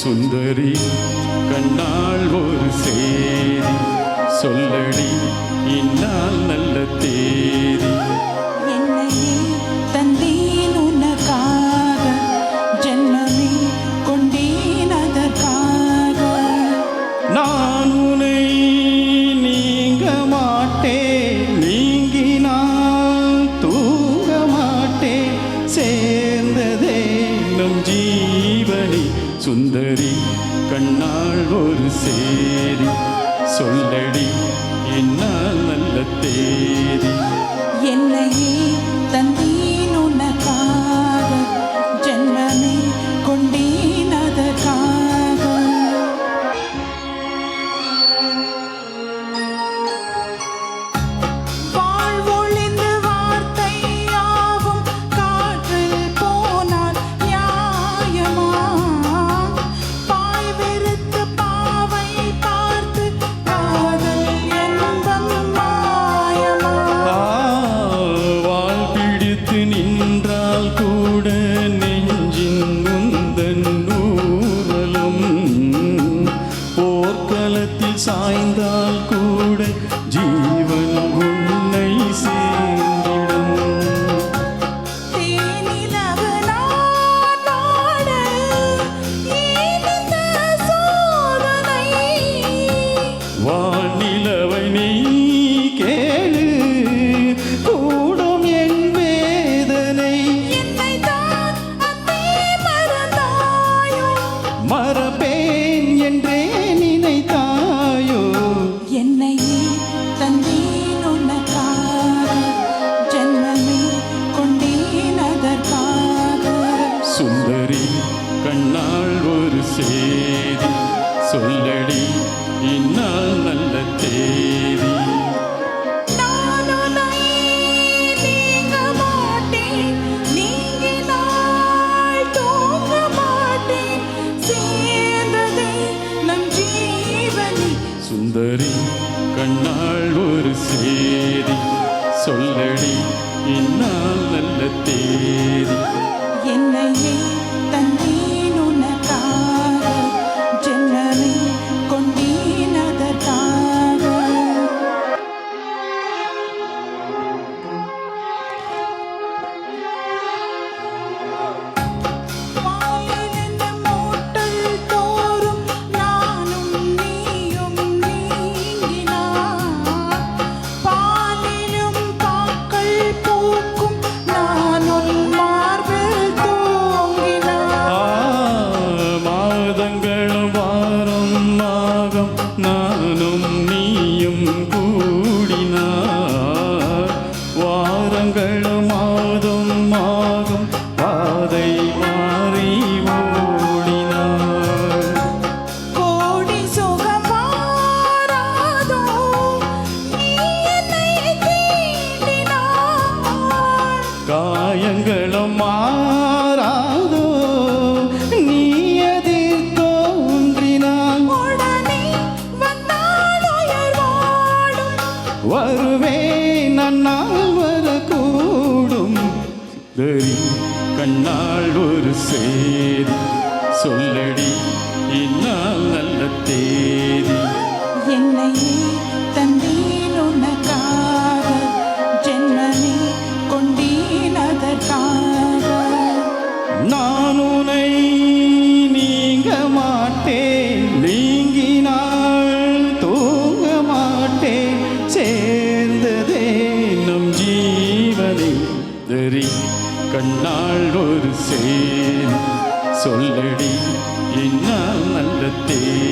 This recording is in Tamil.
சுந்தரி கண்ணால் ஒரு சேரி சொல்லடி இந்நாள் நல்ல தேதி. என்னையே தந்தேன் உனக்காக, ஜென்மமே கொண்டேன் அதற்காக. நான் உன்னை நீங்க மாட்டேன், நீங்கினால் தூங்க மாட்டேன், சேர்ந்ததே நம் ஜீவனி. சுந்தரி கண்ணால் ஒரு சேரி சொல்லடி இந்நாள் நல்ல தேதி. என்னையே தந்தேன் உனக்காக, ஜென்மமே கொண்டேன் அதற்காக. வாழ்வொழிந்து வார்த்தையாவும் காற்றில் போனால் நியாயமா? பாய் வெறுத்து பாவை பார்த்து காதல் என்பம் மாயமா? வாழ் பிடித்து நின்றால் கூட நெஞ்சின் முந்தன் ஊரலும், போர்க்களத்தில் சாய்ந்தால் கூட ஜீவன் உன்னை சேர்ந்திடும். தேனிலவு நான் பாட ஏன் இந்த சோதனை? வானிலவை நீ கேளு கூடும் என் வேதனை. என்னைத்தான் அன்பே மறந்தாயோ? மறப்பேன் என்றே நினைத்தாயோ? என்னையே தந்தேன் உனக்காக, ஜென்மமே கொண்டேன் அதற்காக. சுந்தரி கண்ணால் ஒரு சேதி சொல்லடி இந்நாள் நல்ல தேதி. நான் உன்னை நீங்க மாட்டேன், நீங்கினால் தூங்க மாட்டேன், சேர்ந்ததே நம் ஜீவனி. சுந்தரி கண்ணால் ஒரு சேதி சொல்லடி இந்நாள் நல்ல தேதி. என்னையே தந்தேன் உனக்காக, ஜென்மமே கொண்டேன் அதற்காக. வாயிலிருந்து மூட்டல் தோறும் நானும் நீயும் நீங்கினார், பாலிலும் பாக்கள் பூக்கும் நானும் மார்பில் தூங்கினார். மாதங்களும் வாரம் மாதம் நானும் நீயும் கூடினார், வாரங்களும் மாதம் மாதம் பாதை மாறி ஓடினார். கோடி சுகம் மாறாதோ, நீ என்னை தீண்டினாய். காயங்களும் மாறாதோ, நீ எதிர் தோன்றினான். உடனே வந்தால் உயிர் வாடும். வருவேன் நன்னால் வரக்கூடும். சுந்தரி கண்ணால் ஒரு சேதி சொல்லடி இந்நாள் நல்ல தேதி. என்னையே தந்தேன் உனக்காக, ஜென்மமே கொண்டேன் அதற்காக. நான் உன்னை நீங்க மாட்டேன், நீங்கினால் தூங்க மாட்டேன், சேர்ந்ததே நம் ஜீவனை. தரி கண்ணால் ஒரு சேதி சொல்லடி இந்நாள் நல்ல தேதி.